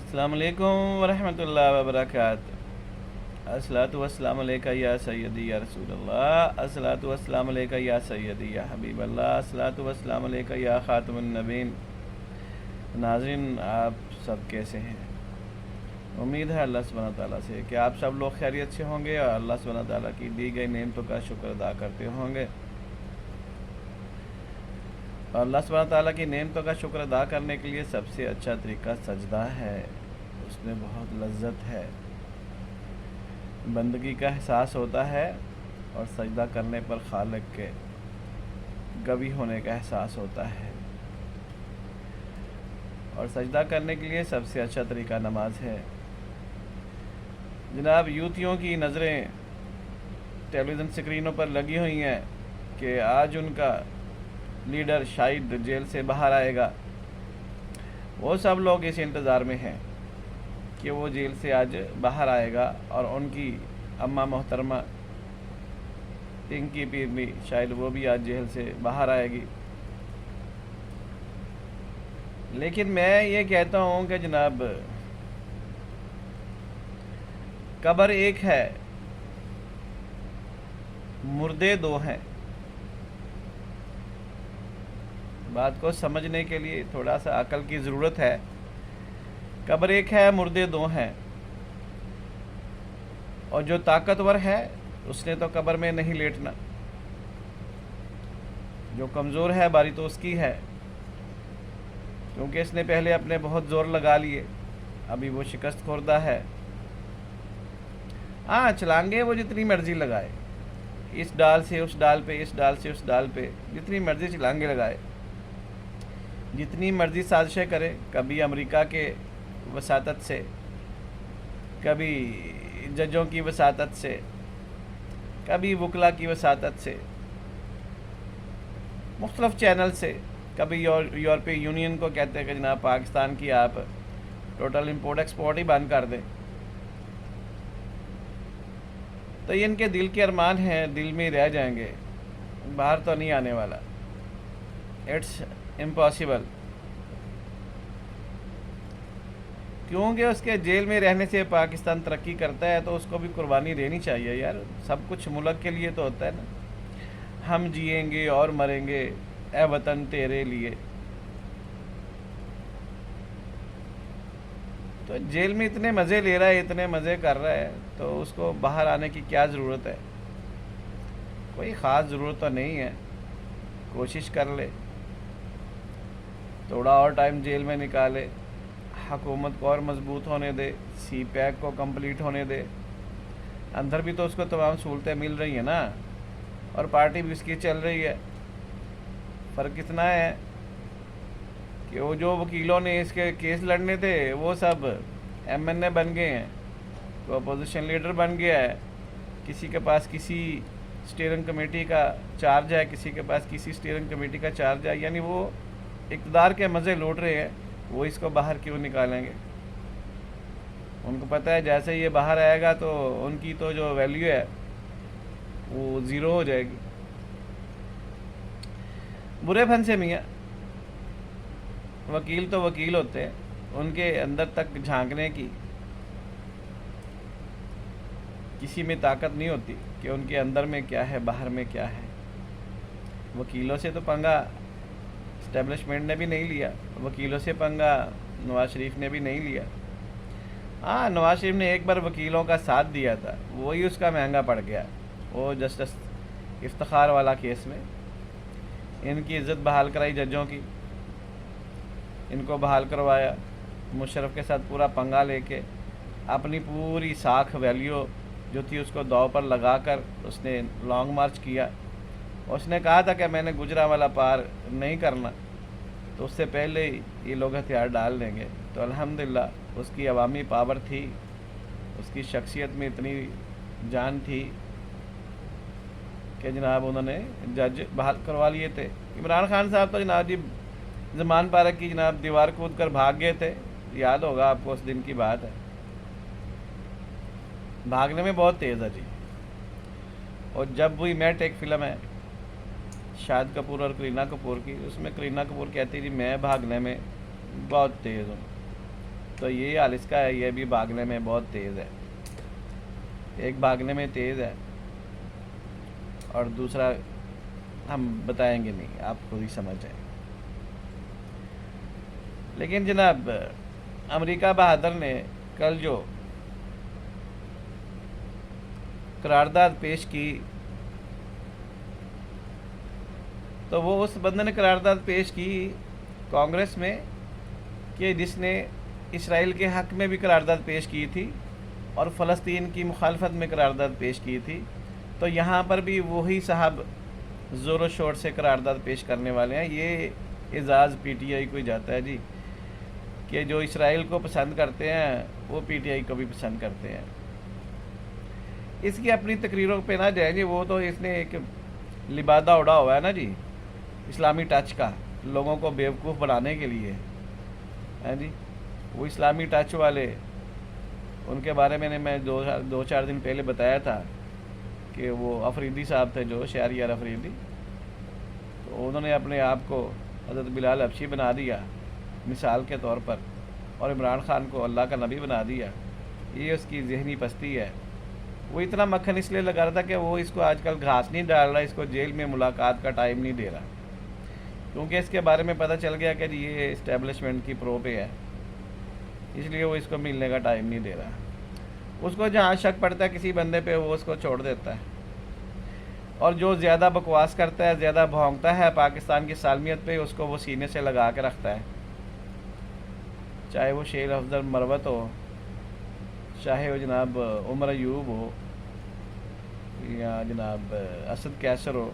السلام علیکم ورحمۃ اللہ وبرکاتہ۔ الصلاۃ والسلام علیکہ یا سیدی یا رسول اللہ، الصلاۃ والسلام علیکہ یا سیدی یا حبیب اللہ، الصلاۃ والسلام علیکہ یا خاتم النبین۔ ناظرین، آپ سب کیسے ہیں؟ امید ہے اللہ سبحانہ تعالیٰ سے کہ آپ سب لوگ خیریت سے ہوں گے اور اللہ سبحانہ تعالیٰ کی دی گئی نعمتوں کا شکر ادا کرتے ہوں گے۔ اور اللہ سبحانہ تعالیٰ کی نعمتوں کا شکر ادا کرنے کے لیے سب سے اچھا طریقہ سجدہ ہے۔ اس میں بہت لذت ہے، بندگی کا احساس ہوتا ہے، اور سجدہ کرنے پر خالق کے گوی ہونے کا احساس ہوتا ہے۔ اور سجدہ کرنے کے لیے سب سے اچھا طریقہ نماز ہے۔ جناب، یوتھیوں کی نظریں ٹیلی ویژن اسکرینوں پر لگی ہوئی ہیں کہ آج ان کا لیڈر شاید جیل سے باہر آئے گا۔ وہ سب لوگ اس انتظار میں ہیں کہ وہ جیل سے آج باہر آئے گا، اور ان کی اماں محترمہ پنکی پیر بھی شاید وہ بھی آج جیل سے باہر آئے گی۔ لیکن میں یہ کہتا ہوں کہ جناب، قبر ایک ہے، مردے دو ہیں۔ بات کو سمجھنے کے لیے تھوڑا سا عقل کی ضرورت ہے۔ قبر ایک ہے، مردے دو ہیں، اور جو طاقتور ہے اس نے تو قبر میں نہیں لیٹنا، جو کمزور ہے باری تو اس کی ہے، کیونکہ اس نے پہلے اپنے بہت زور لگا لیے، ابھی وہ شکست خوردہ ہے۔ ہاں، چھلانگے وہ جتنی مرضی لگائے، اس ڈال سے اس ڈال پہ، اس ڈال سے اس ڈال پہ، جتنی مرضی چھلانگے لگائے، جتنی مرضی سازشیں کرے، کبھی امریکہ کے وساطت سے، کبھی ججوں کی وساطت سے، کبھی وکلا کی وساطت سے، مختلف چینل سے، کبھی یورپی یونین کو کہتے ہیں کہ جناب پاکستان کی آپ ٹوٹل امپورٹ ایکسپورٹ ہی بند کر دیں۔ تو یہ ان کے دل کے ارمان ہیں، دل میں رہ جائیں گے، باہر تو نہیں آنے والا۔ اٹس امپاسبل، کیونکہ اس کے جیل میں رہنے سے پاکستان ترقی کرتا ہے تو اس کو بھی قربانی دینی چاہیے یار۔ سب کچھ ملک کے لیے تو ہوتا ہے نا۔ ہم جئیں گے اور مریں گے اے وطن تیرے لیے۔ تو جیل میں اتنے مزے لے رہا ہے، اتنے مزے کر رہا ہے، تو اس کو باہر آنے کی کیا ضرورت ہے؟ کوئی خاص ضرورت تو نہیں ہے۔ کوشش کر لے، تھوڑا اور ٹائم جیل میں نکالے، حکومت کو اور مضبوط ہونے دے، سی پیک کو کمپلیٹ ہونے دے۔ اندر بھی تو اس کو تمام سہولتیں مل رہی ہیں نا، اور پارٹی بھی اس کی چل رہی ہے۔ فرق اتنا ہے کہ وہ جو وکیلوں نے اس کے کیس لڑنے تھے وہ سب ایم این اے بن گئے ہیں، تو اپوزیشن لیڈر بن گیا ہے۔ کسی کے پاس کسی اسٹیئرنگ کمیٹی کا چارج ہے، کسی کے پاس کسی اسٹیئرنگ کمیٹی کا چارج ہے، یعنی وہ اقتدار کے مزے لوٹ رہے ہیں۔ وہ اس کو باہر کیوں نکالیں گے؟ ان کو پتہ ہے جیسے یہ باہر آئے گا تو ان کی تو جو ویلیو ہے وہ زیرو ہو جائے گی۔ برے پھن سے میاں، وکیل تو وکیل ہوتے ہیں، ان کے اندر تک جھانکنے کی کسی میں طاقت نہیں ہوتی کہ ان کے اندر میں کیا ہے، باہر میں کیا ہے۔ وکیلوں سے تو پنگا اسٹیبلشمنٹ نے بھی نہیں لیا، وکیلوں سے پنگا نواز شریف نے بھی نہیں لیا۔ ہاں، نواز شریف نے ایک بار وکیلوں کا ساتھ دیا تھا، وہی اس کا مہنگا پڑ گیا، وہ جسٹس افتخار والا کیس میں۔ ان کی عزت بحال کرائی ججوں کی، ان کو بحال کروایا، مشرف کے ساتھ پورا پنگا لے کے اپنی پوری ساکھ ویلیو جو تھی اس کو داؤ پر لگا کر اس نے لانگ مارچ کیا۔ اس نے کہا تھا کہ میں نے گجرانوالہ پار نہیں کرنا، تو اس سے پہلے ہی یہ لوگ ہتھیار ڈال دیں گے۔ تو الحمدللہ اس کی عوامی پاور تھی، اس کی شخصیت میں اتنی جان تھی کہ جناب انہوں نے جج بحال کروا لیے تھے۔ عمران خان صاحب تو جناب جی زمان پارک کی جناب دیوار کود کر بھاگ گئے تھے، یاد ہوگا آپ کو، اس دن کی بات ہے۔ بھاگنے میں بہت تیز ہے جی۔ اور جب وہی میٹ ایک فلم ہے شاہد کپور اور کرینہ کپور کی، اس میں کرینہ کپور کہتی تھی میں بھاگنے میں بہت تیز ہوں، تو یہ حال اس کا ہے، یہ بھی بھاگنے میں بہت تیز ہے، ایک بھاگنے میں تیز ہے اور دوسرا ہم بتائیں گے نہیں، آپ خود ہی سمجھ جائیں۔ لیکن جناب امریکہ بہادر نے کل جو قرارداد پیش کی، تو وہ اس بندے نے قرارداد پیش کی کانگریس میں کہ جس نے اسرائیل کے حق میں بھی قرارداد پیش کی تھی اور فلسطین کی مخالفت میں قرارداد پیش کی تھی، تو یہاں پر بھی وہی صاحب زور و شور سے قرارداد پیش کرنے والے ہیں۔ یہ اعزاز پی ٹی آئی کو ہی جاتا ہے جی، کہ جو اسرائیل کو پسند کرتے ہیں وہ پی ٹی آئی کو بھی پسند کرتے ہیں۔ اس کی اپنی تقریروں پہ نہ جائیں جی، وہ تو اس نے ایک لبادہ اڑا ہوا ہے نا جی اسلامی ٹچ کا، لوگوں کو بیوقوف بنانے کے لیے ہیں جی۔ وہ اسلامی ٹچ والے، ان کے بارے میں میں دو چار دن پہلے بتایا تھا کہ وہ افریدی صاحب تھے جو شہریار افریدی، تو انہوں نے اپنے آپ کو حضرت بلال حبشی بنا دیا مثال کے طور پر، اور عمران خان کو اللہ کا نبی بنا دیا۔ یہ اس کی ذہنی پستی ہے۔ وہ اتنا مکھن اس لیے لگا رہا تھا کہ وہ اس کو آج کل گھاس نہیں ڈال رہا، اس کو جیل میں ملاقات کا ٹائم نہیں دے رہا، کیونکہ اس کے بارے میں پتہ چل گیا کہ یہ اسٹیبلشمنٹ کی پرو پہ ہے، اس لیے وہ اس کو ملنے کا ٹائم نہیں دے رہا۔ اس کو جہاں شک پڑتا ہے کسی بندے پہ وہ اس کو چھوڑ دیتا ہے، اور جو زیادہ بکواس کرتا ہے، زیادہ بھونکتا ہے پاکستان کی سالمیت پہ، اس کو وہ سینے سے لگا کے رکھتا ہے، چاہے وہ شیر افضل مروت ہو، چاہے وہ جناب عمر ایوب ہو، یا جناب اسد کیسر ہو۔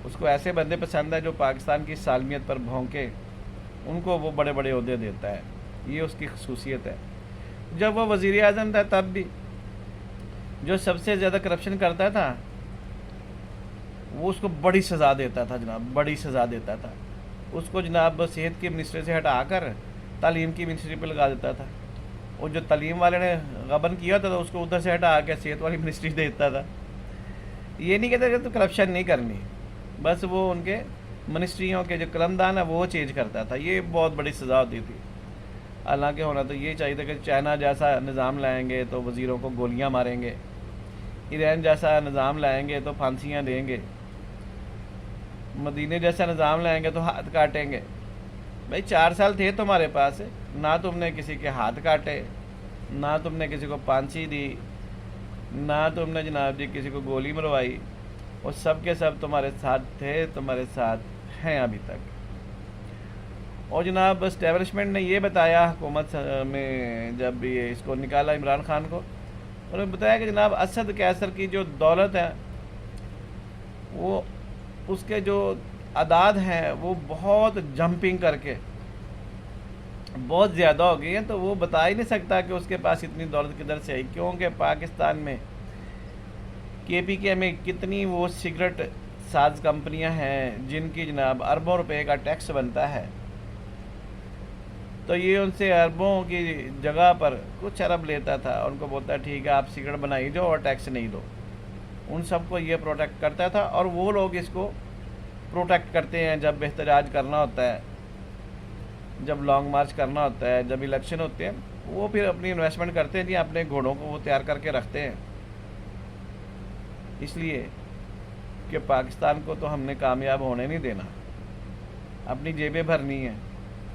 اس کو ایسے بندے پسند ہیں جو پاکستان کی سالمیت پر بھونکے، ان کو وہ بڑے بڑے عہدے دیتا ہے، یہ اس کی خصوصیت ہے۔ جب وہ وزیر اعظم تھا تب بھی جو سب سے زیادہ کرپشن کرتا تھا وہ اس کو بڑی سزا دیتا تھا جناب، بڑی سزا دیتا تھا۔ اس کو جناب صحت کی منسٹری سے ہٹا کر تعلیم کی منسٹری پہ لگا دیتا تھا، اور جو تعلیم والے نے غبن کیا تھا تو اس کو ادھر سے ہٹا کے صحت والی منسٹری دیتا تھا۔ یہ نہیں کہتا کہ تو کرپشن نہیں کرنی، بس وہ ان کے منسٹریوں کے جو قلمدان ہے وہ چینج کرتا تھا، یہ بہت بڑی سزا ہوتی تھی۔ حالانکہ ہونا تو یہ چاہیے تھا کہ چائنا جیسا نظام لائیں گے تو وزیروں کو گولیاں ماریں گے، ایران جیسا نظام لائیں گے تو پھانسیاں دیں گے، مدینے جیسا نظام لائیں گے تو ہاتھ کاٹیں گے۔ بھائی 4 سال تھے تمہارے پاس، نہ تم نے کسی کے ہاتھ کاٹے، نہ تم نے کسی کو پھانسی دی، نہ تم نے جناب جی کسی کو گولی مروائی، اور سب کے سب تمہارے ساتھ تھے، تمہارے ساتھ ہیں ابھی تک۔ اور جناب اسٹیبلشمنٹ نے یہ بتایا حکومت میں جب یہ اس کو نکالا عمران خان کو، انہوں نے بتایا کہ جناب اسد کیسر کی جو دولت ہے وہ اس کے جو اعداد ہیں وہ بہت جمپنگ کر کے بہت زیادہ ہو گئی ہیں، تو وہ بتا ہی نہیں سکتا کہ اس کے پاس اتنی دولت کدھر سے آئی، کیونکہ پاکستان میں کے پی کے میں کتنی وہ سگریٹ ساز کمپنیاں ہیں جن کی جناب اربوں روپے کا ٹیکس بنتا ہے، تو یہ ان سے اربوں کی جگہ پر کچھ ارب لیتا تھا، ان کو بولتا ٹھیک ہے آپ سگریٹ بنائی جاؤ اور ٹیکس نہیں دو۔ ان سب کو یہ پروٹیکٹ کرتا تھا، اور وہ لوگ اس کو پروٹیکٹ کرتے ہیں جب احتجاج کرنا ہوتا ہے، جب لانگ مارچ کرنا ہوتا ہے، جب الیکشن ہوتے ہیں، وہ پھر اپنی انویسٹمنٹ کرتے ہیں جی، اپنے گھوڑوں کو وہ تیار کر کے رکھتے ہیں، اس لیے کہ پاکستان کو تو ہم نے کامیاب ہونے نہیں دینا، اپنی جیبیں بھرنی ہیں،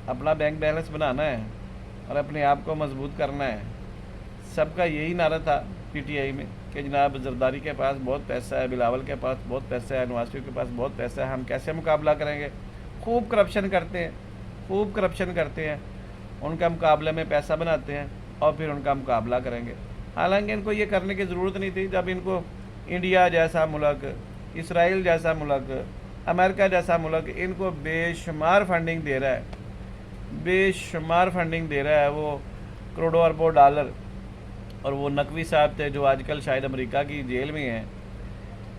اپنا بینک بیلنس بنانا ہے اور اپنے آپ کو مضبوط کرنا ہے۔ سب کا یہی نعرہ تھا پی ٹی آئی میں کہ جناب زرداری کے پاس بہت پیسہ ہے، بلاول کے پاس بہت پیسہ ہے، نواز شریف کے پاس بہت پیسہ ہے، ہم کیسے مقابلہ کریں گے؟ خوب کرپشن کرتے ہیں، خوب کرپشن کرتے ہیں، ان کا مقابلے میں پیسہ بناتے ہیں اور پھر ان کا مقابلہ کریں گے۔ حالانکہ ان کو یہ کرنے کی ضرورت نہیں تھی، جب ان کو انڈیا جیسا ملک، اسرائیل جیسا ملک، امریکہ جیسا ملک ان کو بے شمار فنڈنگ دے رہا ہے، بے شمار فنڈنگ دے رہا ہے، وہ کروڑوں اربوں ڈالر۔ اور وہ نقوی صاحب تھے جو آج کل شاید امریکہ کی جیل میں ہیں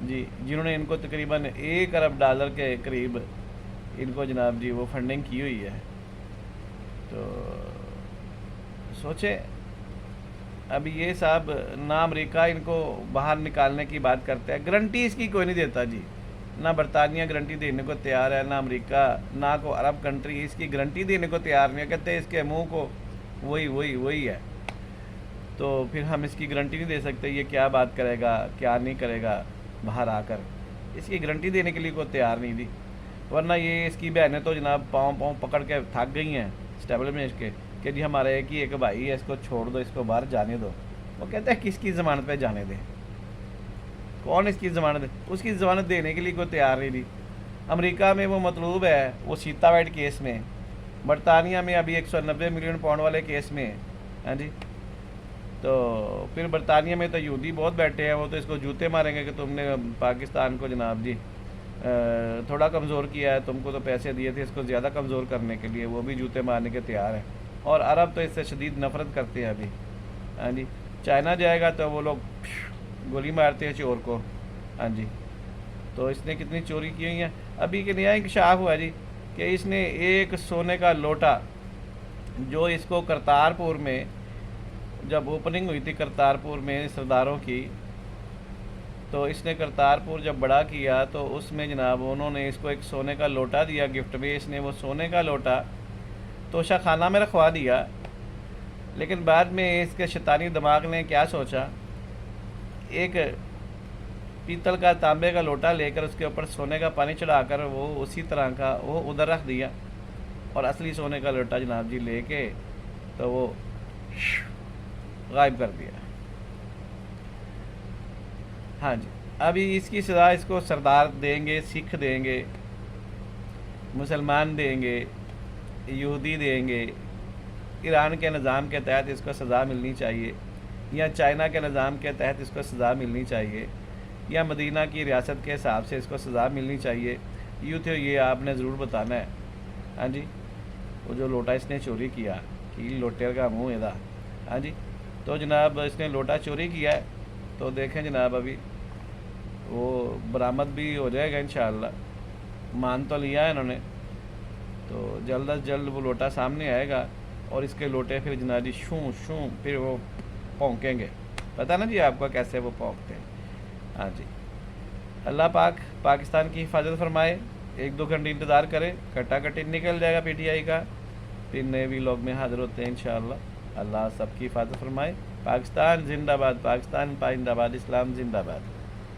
جی، جنہوں نے ان کو تقریباً $1 ارب کے قریب ان کو جناب جی وہ فنڈنگ کی ہوئی ہے۔ تو سوچیں ابھی یہ صاحب نہ امریکہ ان کو باہر نکالنے کی بات کرتا ہے، گارنٹی اس کی کوئی نہیں دیتا جی، نہ برطانیہ گارنٹی دینے کو تیار ہے، نہ امریکہ، نہ کوئی عرب کنٹری اس کی گارنٹی دینے کو تیار نہیں ہے، کہتے ہیں اس کے منہ کو وہی ہے. تو پھر ہم اس کی گارنٹی نہیں دے سکتے یہ کیا بات کرے گا کیا نہیں کرے گا باہر آ کر. اس کی گارنٹی دینے کے لیے کوئی تیار نہیں تھی. ورنہ یہ اس کی بہنیں تو جناب پاؤں پکڑ کے تھک گئی ہیں اسٹیبلشمنٹ کے کہ جی ہمارا ایک بھائی ہے، اس کو چھوڑ دو، اس کو باہر جانے دو. وہ کہتے ہیں کس کی ضمانت پہ جانے دیں، کون اس کی ضمانت دے. اس کی ضمانت دینے کے لیے کوئی تیار نہیں تھی. امریکہ میں وہ مطلوب ہے وہ سیتا وائٹ کیس میں، برطانیہ میں ابھی 190 ملین پاؤنڈ والے کیس میں. ہاں جی. تو پھر برطانیہ میں تو یہودی بہت بیٹھے ہیں، وہ تو اس کو جوتے ماریں گے کہ تم نے پاکستان کو جناب جی تھوڑا کمزور کیا ہے، تم کو تو پیسے دیے تھے اس کو زیادہ کمزور کرنے کے لیے، وہ بھی جوتے مارنے کے تیار ہیں. اور عرب تو اس سے شدید نفرت کرتے ہیں ابھی. ہاں جی. چائنا جائے گا تو وہ لوگ گولی مارتے ہیں چور کو. ہاں جی. تو اس نے کتنی چوری کی ہوئی ہیں. ابھی کہ نیا انکشاف ہوا جی کہ اس نے ایک سونے کا لوٹا جو اس کو کرتارپور میں جب اوپننگ ہوئی تھی کرتارپور میں سرداروں کی، تو اس نے کرتارپور جب بڑا کیا تو اس میں جناب انہوں نے اس کو ایک سونے کا لوٹا دیا گفٹ میں. اس نے وہ سونے کا لوٹا توشہ خانہ میں رکھوا دیا. لیکن بعد میں اس کے شیطانی دماغ نے کیا سوچا، ایک پیتل کا تانبے کا لوٹا لے کر اس کے اوپر سونے کا پانی چڑھا کر وہ اسی طرح کا وہ ادھر رکھ دیا، اور اصلی سونے کا لوٹا جناب جی لے کے تو وہ غائب کر دیا. ہاں جی. ابھی اس کی سزا اس کو سردار دیں گے، سکھ دیں گے، مسلمان دیں گے، یہودی دیں گے. ایران کے نظام کے تحت اس کو سزا ملنی چاہیے، یا چائنا کے نظام کے تحت اس کو سزا ملنی چاہیے، یا مدینہ کی ریاست کے حساب سے اس کو سزا ملنی چاہیے. یوں تو یہ آپ نے ضرور بتانا ہے. ہاں جی. وہ جو لوٹا اس نے چوری کیا کہ لوٹے کا منہ ادا. ہاں جی. تو جناب اس نے لوٹا چوری کیا ہے تو دیکھیں جناب ابھی وہ برآمد بھی ہو جائے گا انشاءاللہ. مان تو لیا ہے انہوں نے، تو جلد از جلد وہ لوٹا سامنے آئے گا اور اس کے لوٹے پھر جناب جی شوں پھر وہ پونکیں گے. پتہ نا جی آپ کو کیسے وہ پونکتے ہیں. ہاں جی. اللہ پاک پاکستان کی حفاظت فرمائے. 1-2 گھنٹے انتظار کرے، کٹا کٹی نکل جائے گا پی ٹی آئی کا. پھر نئے ویلاگ میں حاضر ہوتے ہیں انشاءاللہ. اللہ سب کی حفاظت فرمائے. پاکستان زندہ باد، پاکستان پائندہ باد، اسلام زندہ باد.